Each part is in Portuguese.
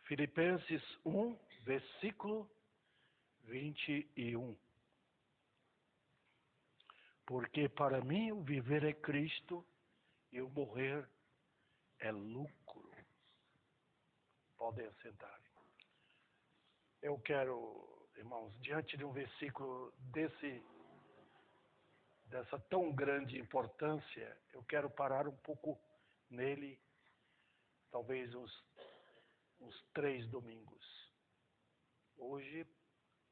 Filipenses 1, versículo 21. Porque para mim o viver é Cristo e o morrer é lucro. Podem sentar. Eu quero, irmãos, diante de um versículo dessa tão grande importância, eu quero parar um pouco nele, talvez uns 3 domingos. Hoje,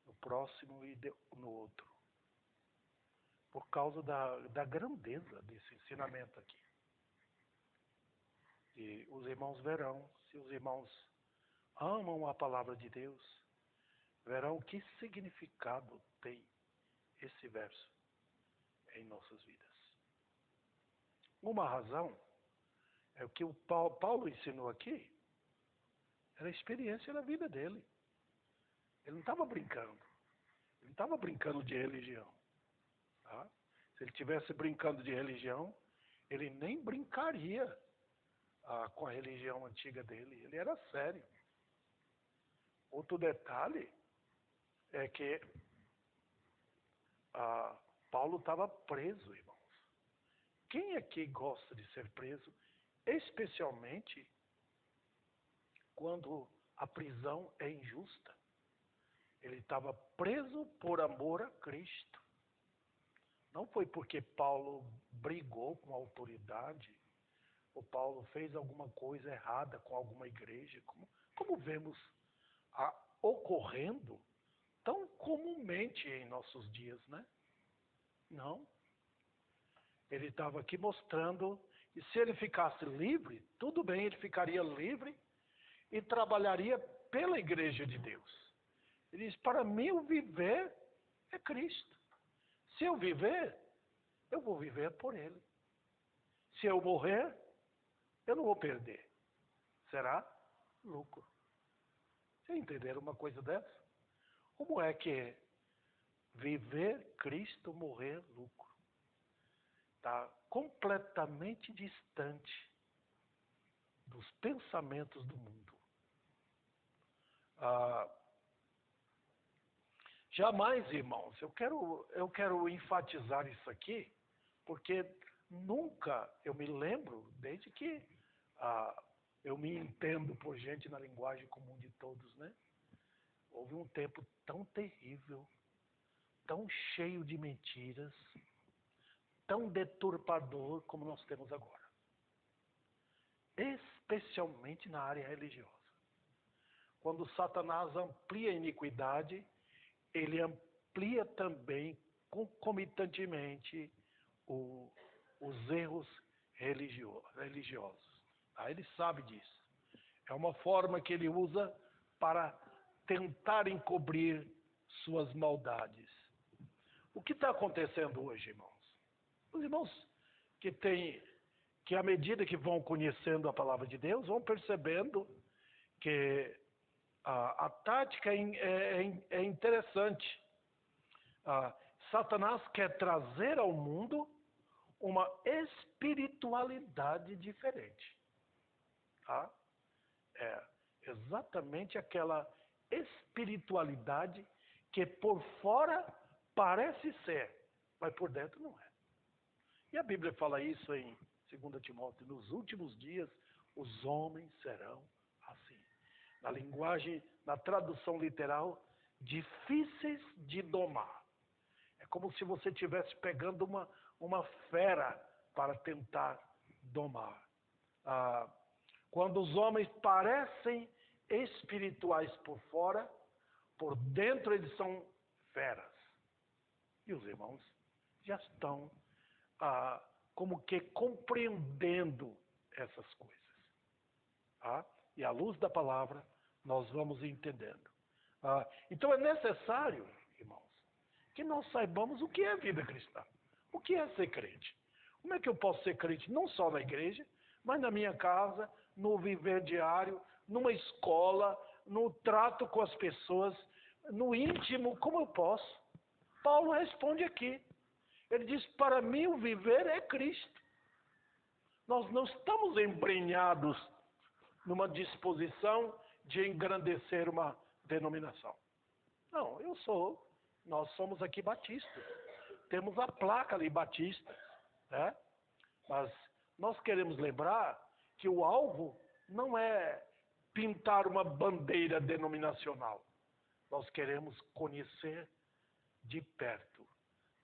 no próximo e no outro. Por causa da grandeza desse ensinamento aqui. E os irmãos verão, se os irmãos amam a palavra de Deus, verão que significado tem esse verso em nossas vidas. Uma razão é o que o Paulo ensinou aqui, era a experiência da vida dele. Ele não estava brincando. Ele não estava brincando de religião. Tá? Se ele estivesse brincando de religião, ele nem brincaria com a religião antiga dele. Ele era sério. Outro detalhe é que Paulo estava preso, irmãos. Quem aqui gosta de ser preso, especialmente quando a prisão é injusta? Ele estava preso por amor a Cristo. Não foi porque Paulo brigou com a autoridade, ou Paulo fez alguma coisa errada com alguma igreja, como vemos ocorrendo tão comumente em nossos dias, né? Não. Ele estava aqui mostrando que se ele ficasse livre, tudo bem, ele ficaria livre e trabalharia pela igreja de Deus. Ele diz, para mim o viver é Cristo. Se eu viver, eu vou viver por Ele. Se eu morrer, eu não vou perder. Será lucro. Vocês entenderam uma coisa dessa? Como é que viver Cristo, morrer lucro? Está completamente distante dos pensamentos do mundo. Jamais, irmãos, eu quero enfatizar isso aqui, porque nunca eu me lembro, desde que eu me entendo por gente na linguagem comum de todos, né? Houve um tempo tão terrível, tão cheio de mentiras, tão deturpador como nós temos agora. Especialmente na área religiosa. Quando Satanás amplia a iniquidade, ele amplia também, concomitantemente, os erros religiosos. Ele sabe disso. É uma forma que ele usa para tentar encobrir suas maldades. O que está acontecendo hoje, irmãos? Os irmãos que à medida que vão conhecendo a palavra de Deus, vão percebendo que a tática é interessante. Satanás quer trazer ao mundo uma espiritualidade diferente. Tá? É exatamente aquela espiritualidade que por fora parece ser, mas por dentro não é. E a Bíblia fala isso em 2 Timóteo, nos últimos dias os homens serão assim. Na linguagem, na tradução literal, difíceis de domar. É como se você estivesse pegando uma fera para tentar domar. Quando os homens parecem espirituais por fora, por dentro eles são feras. E os irmãos já estão como que compreendendo essas coisas. E à luz da palavra, nós vamos entendendo. Então é necessário, irmãos, que nós saibamos o que é a vida cristã. O que é ser crente? Como é que eu posso ser crente não só na igreja, mas na minha casa, no viver diário, numa escola, no trato com as pessoas, no íntimo, como eu posso? Paulo responde aqui. Ele diz, para mim o viver é Cristo. Nós não estamos embrenhados numa disposição de engrandecer uma denominação. Não, nós somos aqui batistas. Temos a placa ali, batista, né? Mas nós queremos lembrar que o alvo não é pintar uma bandeira denominacional. Nós queremos conhecer de perto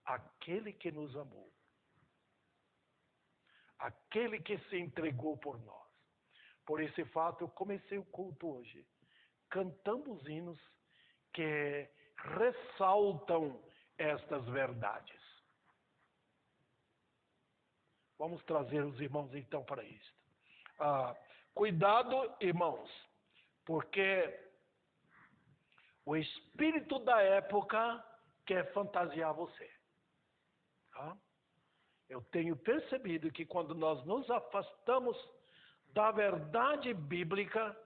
aquele que nos amou, aquele que se entregou por nós. Por esse fato, eu comecei o culto hoje cantando os hinos que ressaltam estas verdades. Vamos trazer os irmãos então para isto. Cuidado, irmãos, porque o espírito da época quer fantasiar você. Tá? Eu tenho percebido que quando nós nos afastamos da verdade bíblica,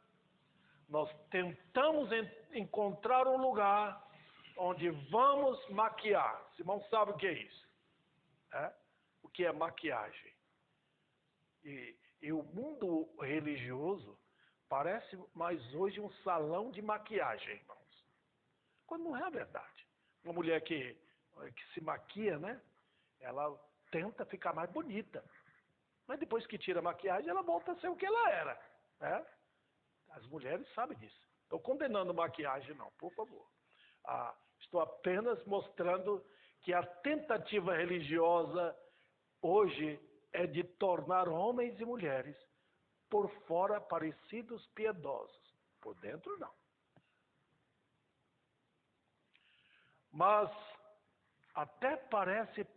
nós tentamos encontrar um lugar onde vamos maquiar. Simão sabe o que é isso? O que é maquiagem? E o mundo religioso parece mais hoje um salão de maquiagem, irmãos. Quando não é a verdade. Uma mulher que se maquia, né? Ela tenta ficar mais bonita. Mas depois que tira a maquiagem, ela volta a ser o que ela era. Né? As mulheres sabem disso. Estou condenando maquiagem, não, por favor. Estou apenas mostrando que a tentativa religiosa hoje é de tornar homens e mulheres por fora parecidos piedosos. Por dentro, não. Mas até parece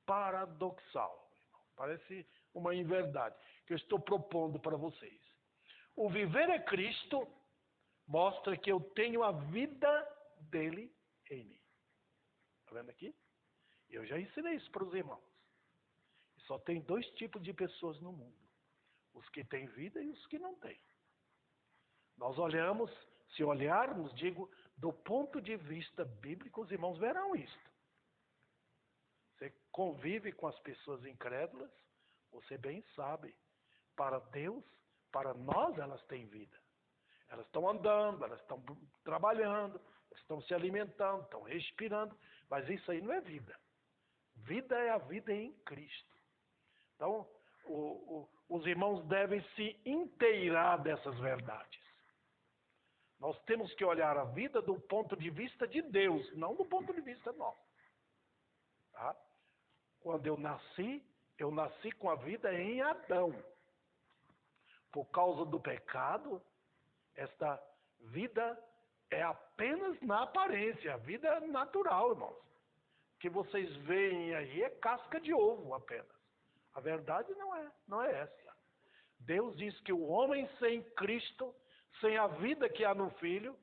paradoxal. Parece uma inverdade que eu estou propondo para vocês. O viver é Cristo mostra que eu tenho a vida dele em mim. Está vendo aqui? Eu já ensinei isso para os irmãos. Só tem dois tipos de pessoas no mundo. Os que têm vida e os que não têm. Nós olhamos, se olharmos, digo, do ponto de vista bíblico, os irmãos verão isto. Você convive com as pessoas incrédulas, você bem sabe. Para Deus, para nós, elas têm vida. Elas estão andando, elas estão trabalhando, estão se alimentando, estão respirando, mas isso aí não é vida. Vida é a vida em Cristo. Então, os irmãos devem se inteirar dessas verdades. Nós temos que olhar a vida do ponto de vista de Deus, não do ponto de vista nosso. Tá? Quando eu nasci com a vida em Adão. Por causa do pecado, esta vida é apenas na aparência, a vida natural, irmãos. O que vocês veem aí é casca de ovo apenas. A verdade não é essa. Deus diz que o homem sem Cristo, sem a vida que há no Filho,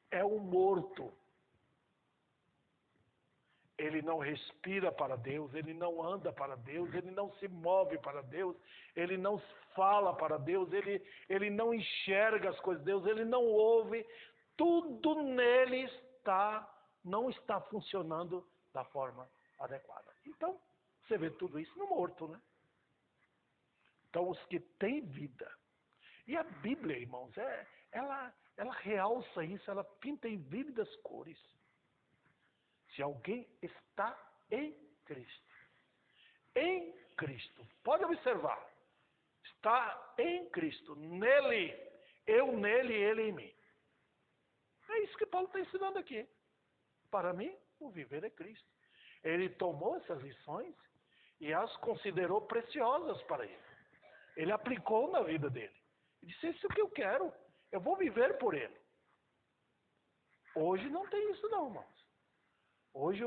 é um morto. Ele não respira para Deus, ele não anda para Deus, ele não se move para Deus, ele não fala para Deus, ele não enxerga as coisas de Deus, ele não ouve. Tudo nele não está funcionando da forma adequada. Então, você vê tudo isso no morto, né? Então, os que têm vida. E a Bíblia, irmãos, ela realça isso, ela pinta em vívidas cores. Se alguém está em Cristo, pode observar, está em Cristo, nele, eu nele, ele em mim. É isso que Paulo está ensinando aqui. Para mim, o viver é Cristo. Ele tomou essas lições e as considerou preciosas para ele. Ele aplicou na vida dele. Ele disse, isso é o que eu quero, eu vou viver por ele. Hoje não tem isso não, irmãos. Hoje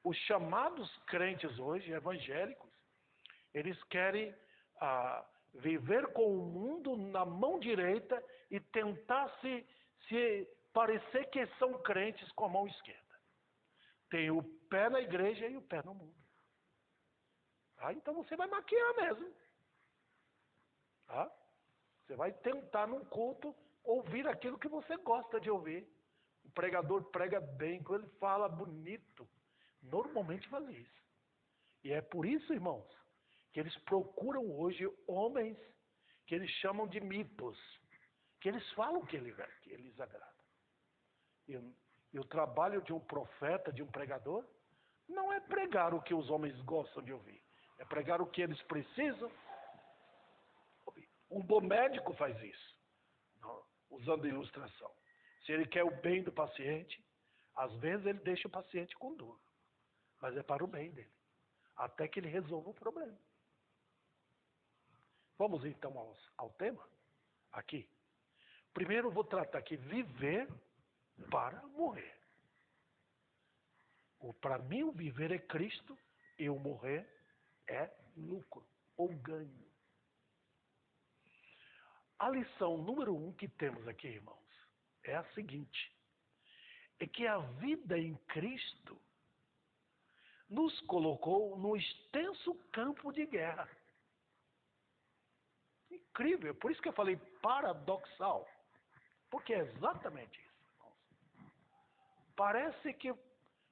os chamados crentes hoje, evangélicos, eles querem viver com o mundo na mão direita e tentar se parecer que são crentes com a mão esquerda. Tem o pé na igreja e o pé no mundo. Então você vai maquiar mesmo. Você vai tentar num culto ouvir aquilo que você gosta de ouvir. O pregador prega bem, quando ele fala bonito, normalmente faz isso. E é por isso, irmãos, que eles procuram hoje homens que eles chamam de mitos, que eles falam que eles agradam. E o trabalho de um profeta, de um pregador, não é pregar o que os homens gostam de ouvir. É pregar o que eles precisam ouvir. Um bom médico faz isso, usando ilustração. Se ele quer o bem do paciente, às vezes ele deixa o paciente com dor. Mas é para o bem dele. Até que ele resolva o problema. Vamos então ao tema? Aqui. Primeiro eu vou tratar aqui viver para morrer. Para mim o viver é Cristo e o morrer é lucro ou ganho. A lição número 1 que temos aqui, irmãos, é a seguinte. É que a vida em Cristo nos colocou no extenso campo de guerra. Incrível, por isso que eu falei paradoxal. Porque é exatamente isso, irmãos. Parece que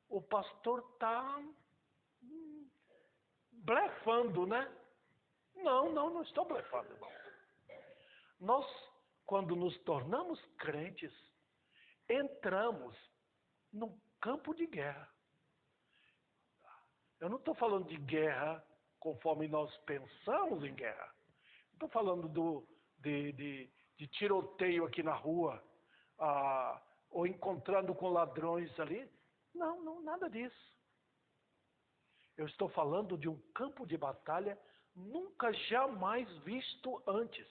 o pastor está blefando, né? Não estou blefando, irmão. Nós, quando nos tornamos crentes, entramos num campo de guerra. Eu não estou falando de guerra conforme nós pensamos em guerra. Estou falando de tiroteio aqui na rua, ou encontrando com ladrões ali. Não, nada disso. Eu estou falando de um campo de batalha nunca jamais visto antes.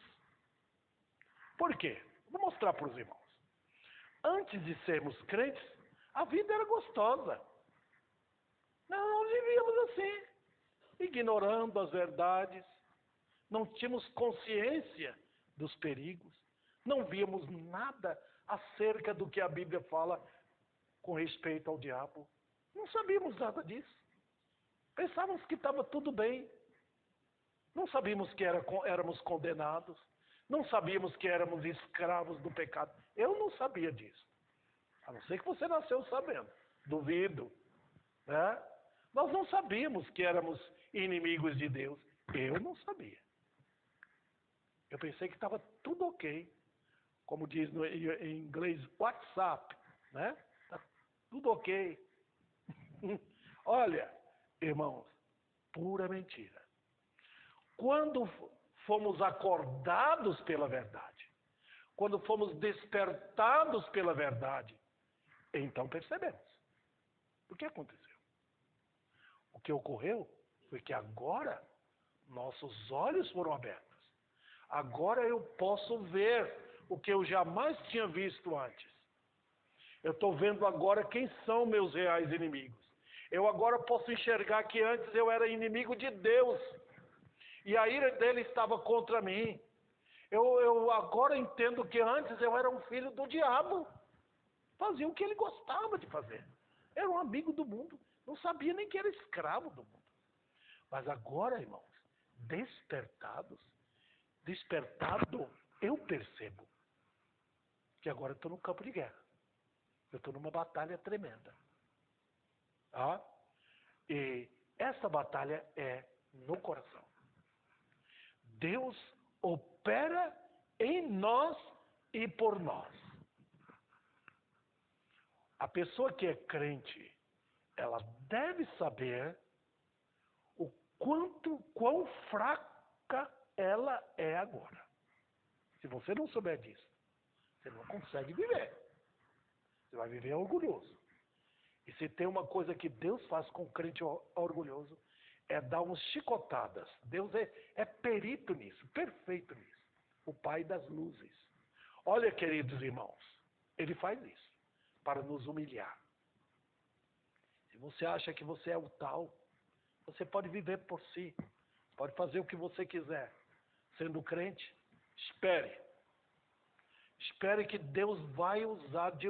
Por quê? Vou mostrar para os irmãos. Antes de sermos crentes, a vida era gostosa. Nós vivíamos assim, ignorando as verdades, não tínhamos consciência dos perigos, não víamos nada acerca do que a Bíblia fala com respeito ao diabo. Não sabíamos nada disso. Pensávamos que estava tudo bem. Não sabíamos que éramos condenados. Não sabíamos que éramos escravos do pecado. Eu não sabia disso. A não ser que você nasceu sabendo. Duvido. Né? Nós não sabíamos que éramos inimigos de Deus. Eu não sabia. Eu pensei que estava tudo ok. Como diz em inglês, WhatsApp. Né? Tá tudo ok. Olha, irmãos, pura mentira. Quando fomos acordados pela verdade, quando fomos despertados pela verdade, então percebemos. O que aconteceu? O que ocorreu foi que agora nossos olhos foram abertos. Agora eu posso ver o que eu jamais tinha visto antes. Eu estou vendo agora quem são meus reais inimigos. Eu agora posso enxergar que antes eu era inimigo de Deus. E a ira dele estava contra mim. Eu agora entendo que antes eu era um filho do diabo. Fazia o que ele gostava de fazer. Era um amigo do mundo. Não sabia nem que era escravo do mundo. Mas agora, irmãos, despertado, eu percebo que agora eu estou no campo de guerra. Eu estou numa batalha tremenda. E essa batalha é no coração. Deus opera em nós e por nós. A pessoa que é crente, ela deve saber quão fraca ela é agora. Se você não souber disso, você não consegue viver. Você vai viver orgulhoso. E se tem uma coisa que Deus faz com o crente orgulhoso, é dar umas chicotadas. Deus é perito nisso, perfeito nisso. O Pai das luzes. Olha, queridos irmãos, Ele faz isso para nos humilhar. Se você acha que você é o tal, você pode viver por si. Pode fazer o que você quiser. Sendo crente, espere. Espere que Deus vai usar de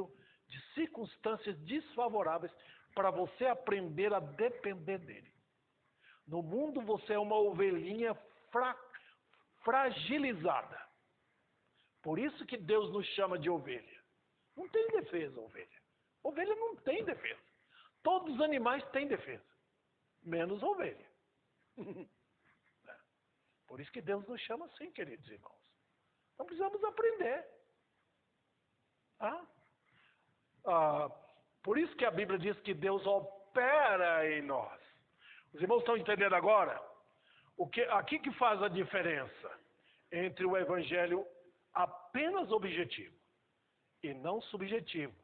circunstâncias desfavoráveis para você aprender a depender dEle. No mundo você é uma ovelhinha fragilizada. Por isso que Deus nos chama de ovelha. Não tem defesa, ovelha. Ovelha não tem defesa. Todos os animais têm defesa, menos a ovelha. Por isso que Deus nos chama assim, queridos irmãos. Então precisamos aprender. Ah? Por isso que a Bíblia diz que Deus opera em nós. Os irmãos estão entendendo agora? Aqui que faz a diferença entre o evangelho apenas objetivo e não subjetivo.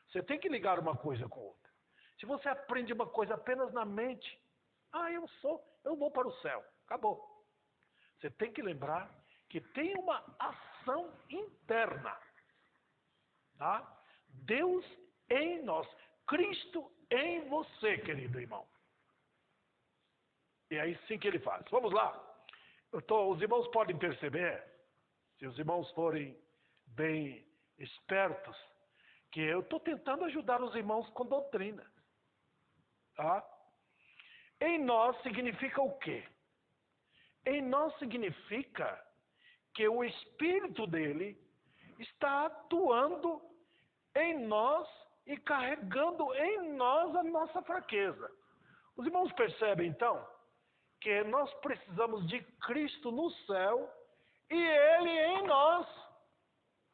Você tem que ligar uma coisa com outra. Se você aprende uma coisa apenas na mente, eu vou para o céu. Acabou. Você tem que lembrar que tem uma ação interna. Tá? Deus em nós. Cristo em você, querido irmão. E aí sim que ele faz. Vamos lá. Os irmãos podem perceber, se os irmãos forem bem espertos, que eu estou tentando ajudar os irmãos com doutrina. Tá? Em nós significa o quê? Em nós significa que o Espírito dele está atuando em nós e carregando em nós a nossa fraqueza. Os irmãos percebem então que nós precisamos de Cristo no céu e Ele em nós.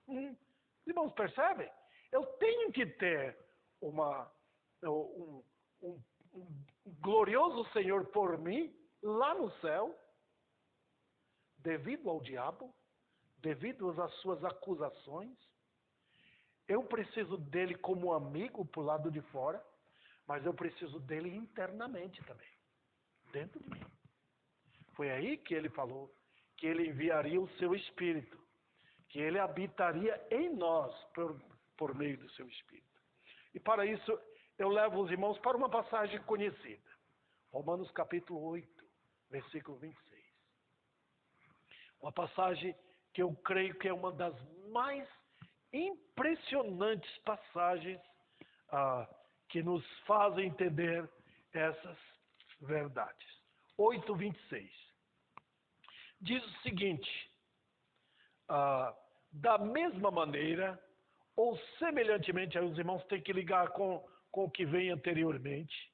Os irmãos percebem? Eu tenho que ter um glorioso Senhor por mim lá no céu, devido ao diabo, devido às suas acusações. Eu preciso dele como amigo pro lado de fora, mas eu preciso dele internamente também, dentro de mim. Foi aí que ele falou que ele enviaria o seu Espírito, que ele habitaria em nós por meio do seu Espírito. E para isso eu levo os irmãos para uma passagem conhecida. Romanos capítulo 8, versículo 26. Uma passagem que eu creio que é uma das mais impressionantes passagens que nos fazem entender essas verdades. 8:26. Diz o seguinte: da mesma maneira, ou semelhantemente, aí os irmãos têm que ligar com o que vem anteriormente.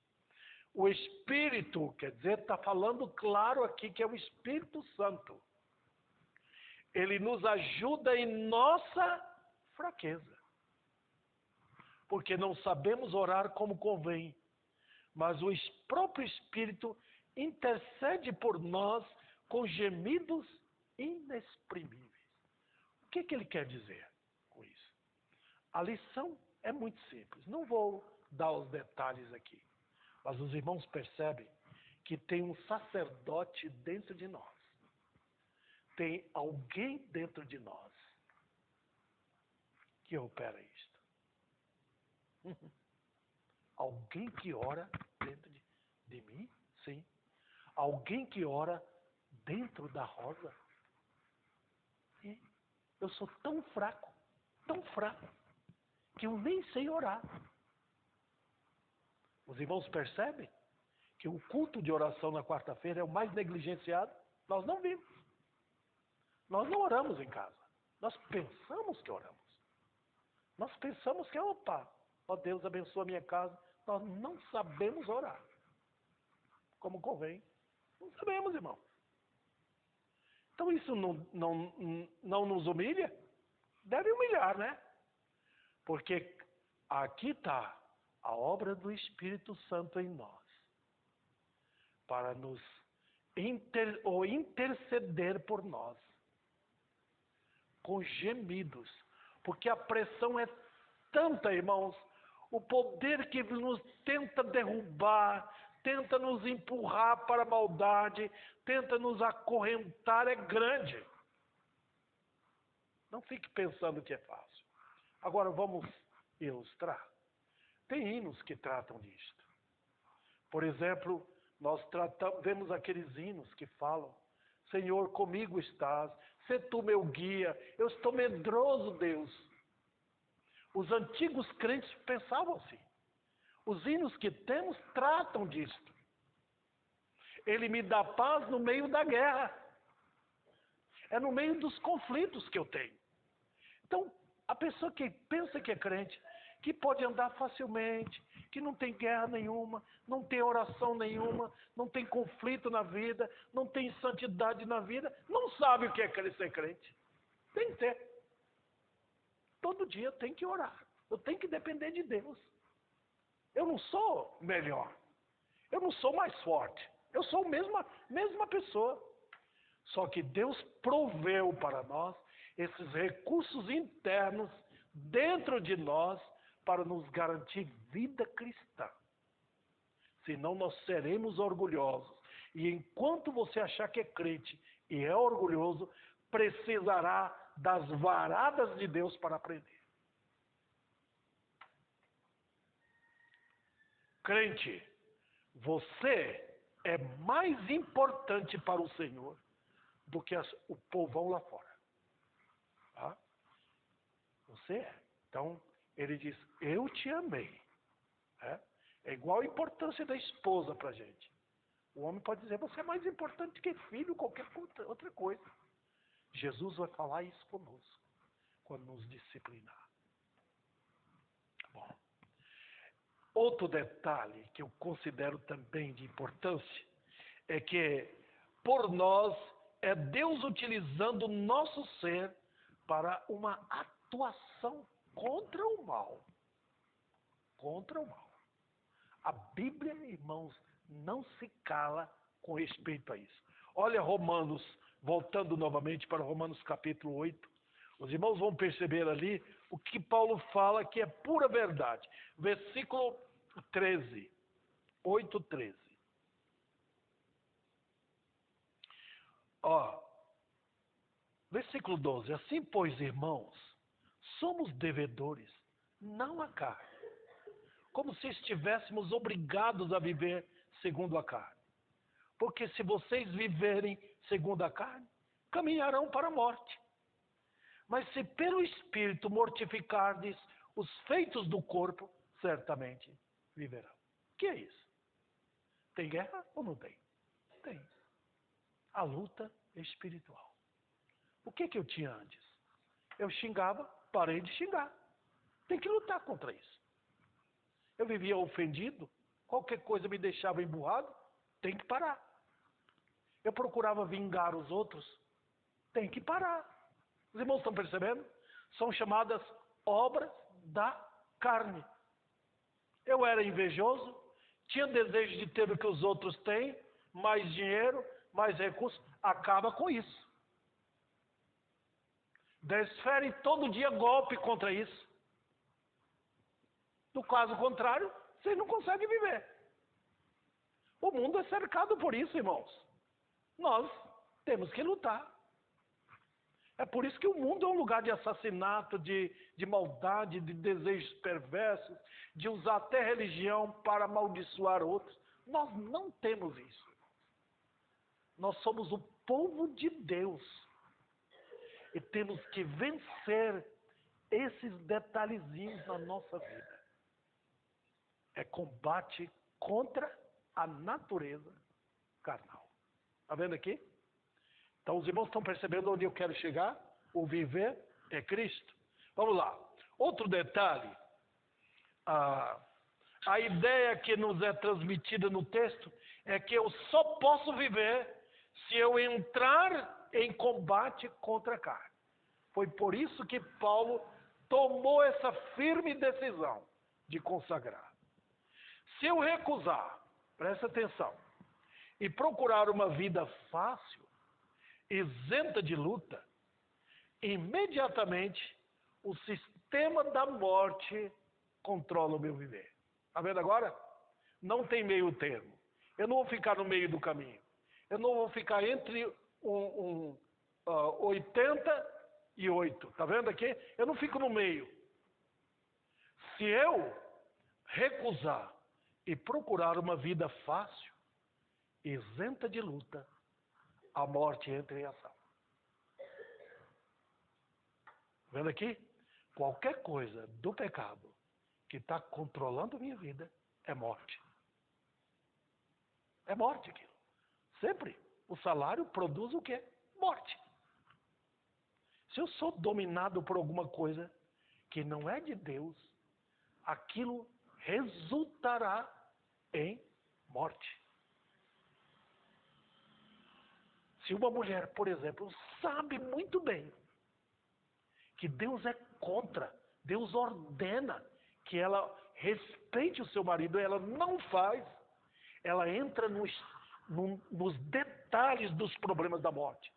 O Espírito, quer dizer, está falando claro aqui que é o Espírito Santo. Ele nos ajuda em nossa fraqueza. Porque não sabemos orar como convém, mas o próprio Espírito intercede por nós com gemidos inexprimíveis. O que ele quer dizer com isso? A lição é muito simples. Não vou dar os detalhes aqui. Mas os irmãos percebem que tem um sacerdote dentro de nós. Tem alguém dentro de nós que opera isto. Alguém que ora dentro de mim? Sim. Alguém que ora dentro da Rosa? E eu sou tão fraco, que eu nem sei orar. Os irmãos percebem que o culto de oração na quarta-feira é o mais negligenciado? Nós não vimos. Nós não oramos em casa. Nós pensamos que oramos. Nós pensamos que, ó Deus abençoa a minha casa. Nós não sabemos orar como convém. Não sabemos, irmão. Então isso não nos humilha? Deve humilhar, né? Porque aqui está a obra do Espírito Santo em nós, para nos interceder por nós, com gemidos, porque a pressão é tanta, irmãos, o poder que nos tenta derrubar, tenta nos empurrar para a maldade, tenta nos acorrentar, é grande. Não fique pensando que é fácil. Agora vamos ilustrar. Tem hinos que tratam disto. Por exemplo, nós vemos aqueles hinos que falam: Senhor, comigo estás, sê tu meu guia, eu estou medroso, Deus. Os antigos crentes pensavam assim. Os hinos que temos tratam disto. Ele me dá paz no meio da guerra. É no meio dos conflitos que eu tenho. Então, a pessoa que pensa que é crente, que pode andar facilmente, que não tem guerra nenhuma, não tem oração nenhuma, não tem conflito na vida, não tem santidade na vida, não sabe o que é ser crente. Tem que ter. todo dia eu tenho que orar. Eu tenho que depender de Deus. Eu não sou melhor. Eu não sou mais forte. Eu sou a mesma pessoa. Só que Deus proveu para nós esses recursos internos dentro de nós para nos garantir vida cristã. Senão nós seremos orgulhosos. E enquanto você achar que é crente e é orgulhoso, precisará das varadas de Deus para aprender. Crente, você é mais importante para o Senhor do que o povão lá fora. Tá? Você é. Então, ele diz, eu te amei. É igual a importância da esposa para a gente. O homem pode dizer, você é mais importante que filho, qualquer outra coisa. Jesus vai falar isso conosco, quando nos disciplinar. Bom. Outro detalhe que eu considero também de importância é que, por nós, é Deus utilizando o nosso ser para uma atuação contra o mal. Contra o mal. A Bíblia, irmãos, não se cala com respeito a isso. Olha Romanos, voltando novamente para Romanos capítulo 8. Os irmãos vão perceber ali o que Paulo fala que é pura verdade. Versículo 13. 8:13. Versículo 12. Assim, pois, irmãos, somos devedores, não a carne, como se estivéssemos obrigados a viver segundo a carne. Porque se vocês viverem segundo a carne, caminharão para a morte. Mas se pelo Espírito mortificardes os feitos do corpo, certamente viverão. O que é isso? Tem guerra ou não tem? Tem. A luta espiritual. O que eu tinha antes? Eu xingava, parei de xingar. Tem que lutar contra isso. Eu vivia ofendido, qualquer coisa me deixava emburrado, tem que parar. Eu procurava vingar os outros, tem que parar. Os irmãos estão percebendo? São chamadas obras da carne. Eu era invejoso, tinha desejo de ter o que os outros têm, mais dinheiro, mais recursos, acaba com isso. Desfere todo dia golpe contra isso. No caso contrário, vocês não conseguem viver. O mundo é cercado por isso, irmãos. Nós temos que lutar. É por isso que o mundo é um lugar de assassinato, de maldade, de desejos perversos, de usar até religião para amaldiçoar outros. Nós não temos isso. Nós somos o povo de Deus. E temos que vencer esses detalhezinhos na nossa vida. É combate contra a natureza carnal. Está vendo aqui? Então os irmãos estão percebendo onde eu quero chegar? O viver é Cristo. Vamos lá. Outro detalhe. A ideia que nos é transmitida no texto é que eu só posso viver se eu entrar em combate contra a carne. Foi por isso que Paulo tomou essa firme decisão de consagrar. Se eu recusar, presta atenção, e procurar uma vida fácil, isenta de luta, imediatamente o sistema da morte controla o meu viver. Está vendo agora? Não tem meio termo. Eu não vou ficar no meio do caminho. Eu não vou ficar entre 88. Está vendo aqui? Eu não fico no meio. Se eu recusar e procurar uma vida fácil, isenta de luta, a morte entra em ação. Vendo aqui? Qualquer coisa do pecado que está controlando a minha vida é morte. É morte aquilo. Sempre. O salário produz o quê? Morte. Se eu sou dominado por alguma coisa que não é de Deus, aquilo resultará em morte. Se uma mulher, por exemplo, sabe muito bem que Deus é contra. Deus ordena que ela respeite o seu marido, ela não faz. Ela entra nos detalhes dos problemas da morte.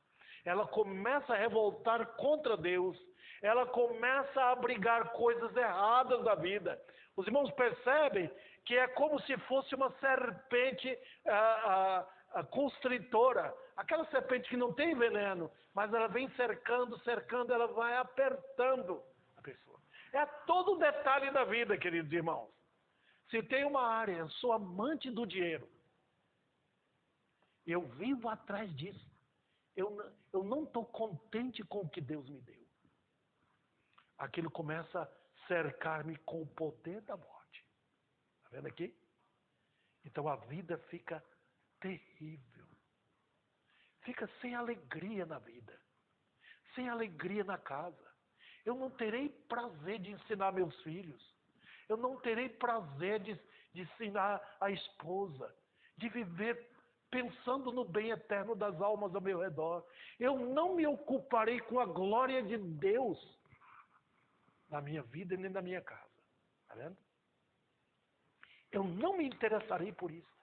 Ela começa a revoltar contra Deus. Ela começa a abrigar coisas erradas da vida. Os irmãos percebem que é como se fosse uma serpente constritora. Aquela serpente que não tem veneno, mas ela vem cercando, ela vai apertando a pessoa. É todo o detalhe da vida, queridos irmãos. Se tem uma área, eu sou amante do dinheiro. Eu vivo atrás disso. Eu não estou contente com o que Deus me deu. Aquilo começa a cercar-me com o poder da morte. Está vendo aqui? Então a vida fica terrível. Fica sem alegria na vida. Sem alegria na casa. Eu não terei prazer de ensinar meus filhos. Eu não terei prazer de ensinar a esposa. De viver pensando no bem eterno das almas ao meu redor. Eu não me ocuparei com a glória de Deus na minha vida e nem na minha casa. Está vendo? Eu não me interessarei por isso.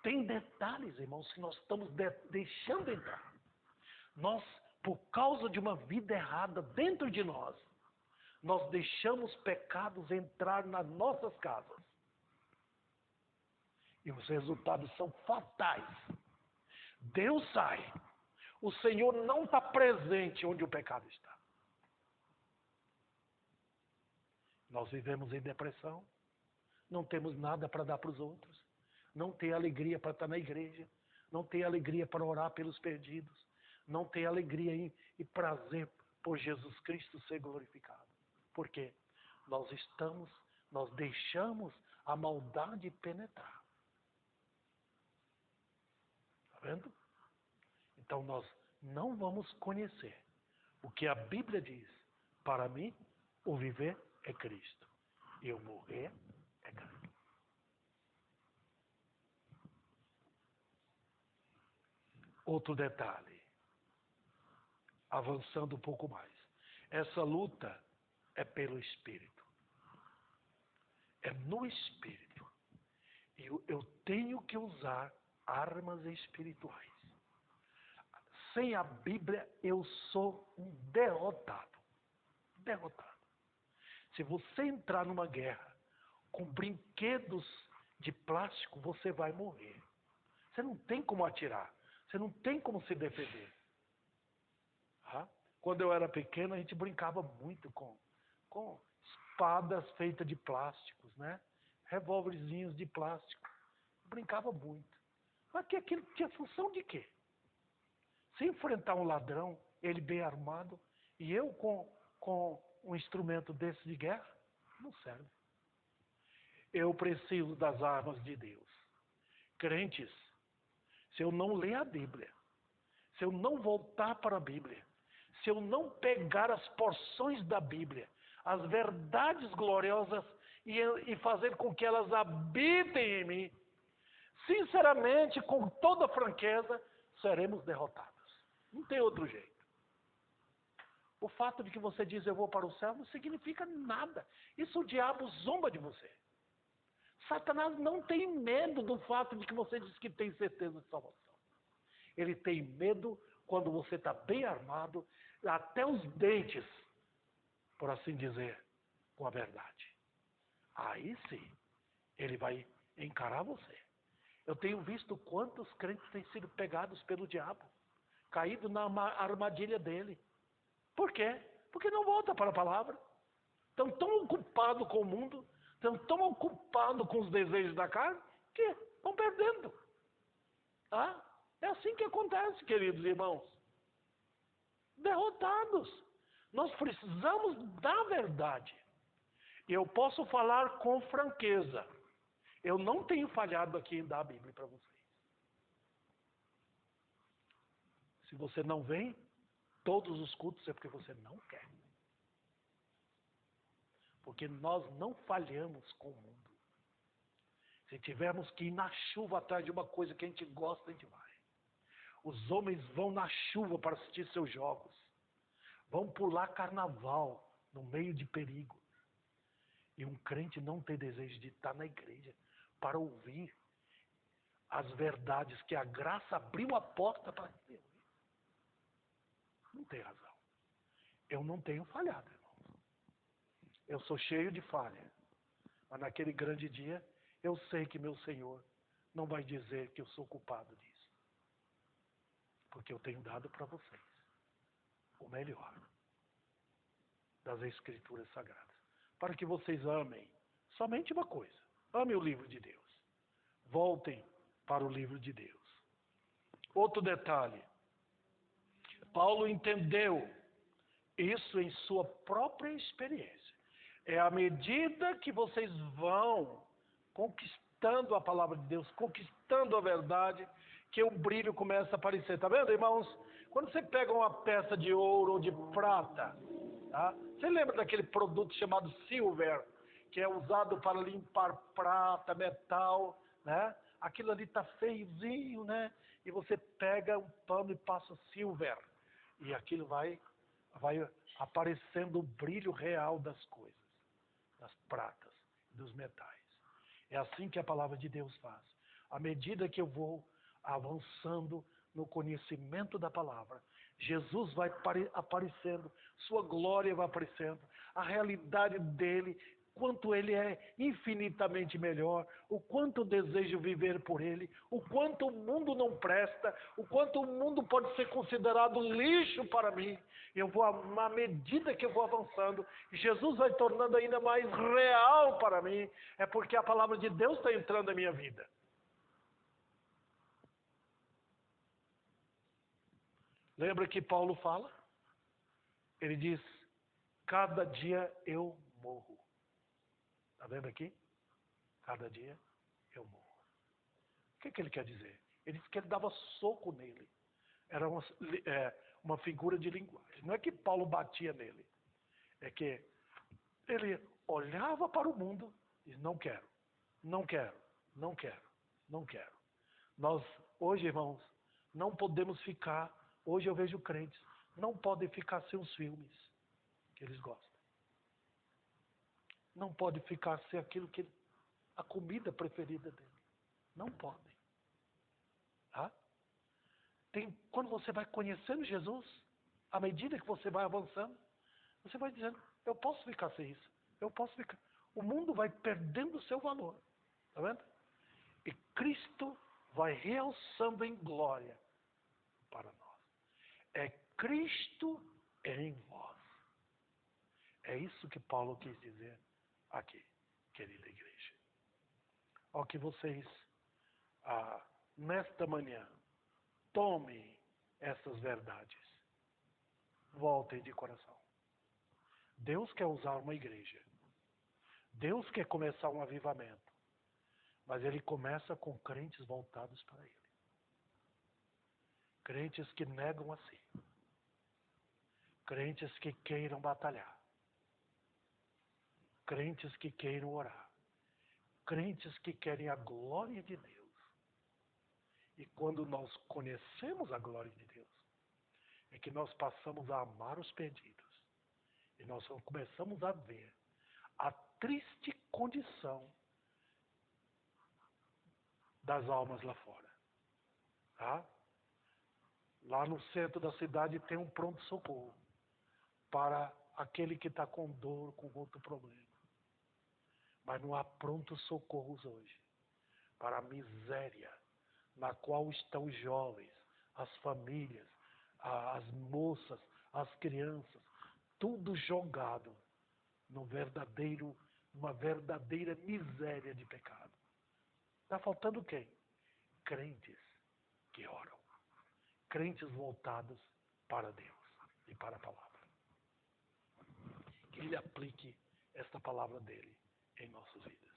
Tem detalhes, irmãos, que nós estamos deixando entrar. Nós, por causa de uma vida errada dentro de nós, nós deixamos pecados entrar nas nossas casas. E os resultados são fatais. Deus sai. O Senhor não está presente onde o pecado está. Nós vivemos em depressão. Não temos nada para dar para os outros. Não tem alegria para estar na igreja. Não tem alegria para orar pelos perdidos. Não tem alegria e prazer por Jesus Cristo ser glorificado. Por quê? Nós deixamos a maldade penetrar. Está vendo? Então nós não vamos conhecer o que a Bíblia diz. Para mim, o viver é Cristo. E o morrer é Cristo. Outro detalhe. Avançando um pouco mais. Essa luta é pelo Espírito. É no Espírito. E eu tenho que usar armas espirituais. Sem a Bíblia, eu sou um derrotado. Derrotado. Se você entrar numa guerra com brinquedos de plástico, você vai morrer. Você não tem como atirar. Você não tem como se defender. Quando eu era pequeno, a gente brincava muito com espadas feitas de plásticos, né? Revólverzinhos de plástico. Brincava muito. Mas que aquilo tinha função de quê? Se enfrentar um ladrão, ele bem armado, e eu com um instrumento desse de guerra, não serve. Eu preciso das armas de Deus. Crentes, se eu não ler a Bíblia, se eu não voltar para a Bíblia, se eu não pegar as porções da Bíblia, as verdades gloriosas e fazer com que elas habitem em mim, sinceramente, com toda franqueza, seremos derrotados. Não tem outro jeito. O fato de que você diz eu vou para o céu não significa nada. Isso o diabo zomba de você. Satanás não tem medo do fato de que você diz que tem certeza de salvação. Ele tem medo quando você está bem armado, até os dentes, por assim dizer, com a verdade. Aí sim, ele vai encarar você. Eu tenho visto quantos crentes têm sido pegados pelo diabo, caído na armadilha dele. Por quê? Porque não volta para a palavra. Estão tão ocupados com o mundo, estão tão ocupados com os desejos da carne, que estão perdendo. É assim que acontece, queridos irmãos. Derrotados. Nós precisamos da verdade. E eu posso falar com franqueza. Eu não tenho falhado aqui em dar a Bíblia para vocês. Se você não vem, todos os cultos é porque você não quer. Porque nós não falhamos com o mundo. Se tivermos que ir na chuva atrás de uma coisa que a gente gosta, a gente vai. Os homens vão na chuva para assistir seus jogos. vão pular carnaval no meio de perigo. E um crente não tem desejo de estar na igreja para ouvir as verdades que a graça abriu a porta para ele ouvir. Não tem razão. Eu não tenho falhado, irmão. Eu sou cheio de falha. Mas naquele grande dia, eu sei que meu Senhor não vai dizer que eu sou culpado disso. Porque eu tenho dado para vocês o melhor das Escrituras Sagradas. Para que vocês amem somente uma coisa. Amem o livro de Deus. Voltem para o livro de Deus. Outro detalhe. Paulo entendeu isso em sua própria experiência. É à medida que vocês vão conquistando a palavra de Deus, conquistando a verdade, que o brilho começa a aparecer. Está vendo, irmãos? Quando você pega uma peça de ouro ou de prata, tá? Você lembra daquele produto chamado silver, que é usado para limpar prata, metal, né? Aquilo ali está feiozinho, né? E você pega um pano e passa silver. E aquilo vai aparecendo o brilho real das coisas, das pratas, dos metais. É assim que a palavra de Deus faz. À medida que eu vou avançando no conhecimento da palavra, Jesus vai aparecendo, sua glória vai aparecendo, a realidade dele, quanto ele é infinitamente melhor, o quanto eu desejo viver por ele, o quanto o mundo não presta, o quanto o mundo pode ser considerado lixo para mim. Eu vou, à medida que eu vou avançando, Jesus vai tornando ainda mais real para mim, é porque a palavra de Deus está entrando na minha vida. Lembra que Paulo fala? Ele diz, cada dia eu morro. Está vendo aqui? Cada dia eu morro. O que ele quer dizer? Ele disse que ele dava soco nele. Era uma figura de linguagem. Não é que Paulo batia nele. É que ele olhava para o mundo e disse, não quero, não quero, não quero, não quero. Nós, hoje, irmãos, não podemos ficar, hoje eu vejo crentes, não podem ficar sem os filmes que eles gostam. Não pode ficar sem aquilo que a comida preferida dele. Não podem. Tá? Quando você vai conhecendo Jesus, à medida que você vai avançando, você vai dizendo, eu posso ficar sem isso. Eu posso ficar. O mundo vai perdendo o seu valor. Está vendo? E Cristo vai realçando em glória para nós. É Cristo em vós. É isso que Paulo quis dizer aqui, querida igreja. Ó, que vocês, nesta manhã, tomem essas verdades. Voltem de coração. Deus quer usar uma igreja. Deus quer começar um avivamento. Mas ele começa com crentes voltados para ele. Crentes que negam a si. Crentes que queiram batalhar. Crentes que queiram orar. Crentes que querem a glória de Deus. E quando nós conhecemos a glória de Deus, é que nós passamos a amar os perdidos. E nós começamos a ver a triste condição das almas lá fora. Tá? Lá no centro da cidade tem um pronto-socorro para aquele que está com dor, com outro problema. Mas não há pronto-socorros hoje para a miséria na qual estão os jovens, as famílias, as moças, as crianças, tudo jogado numa verdadeira miséria de pecado. Está faltando quem? Crentes que oram. Crentes voltados para Deus e para a palavra. Que Ele aplique esta palavra dele em nossas vidas.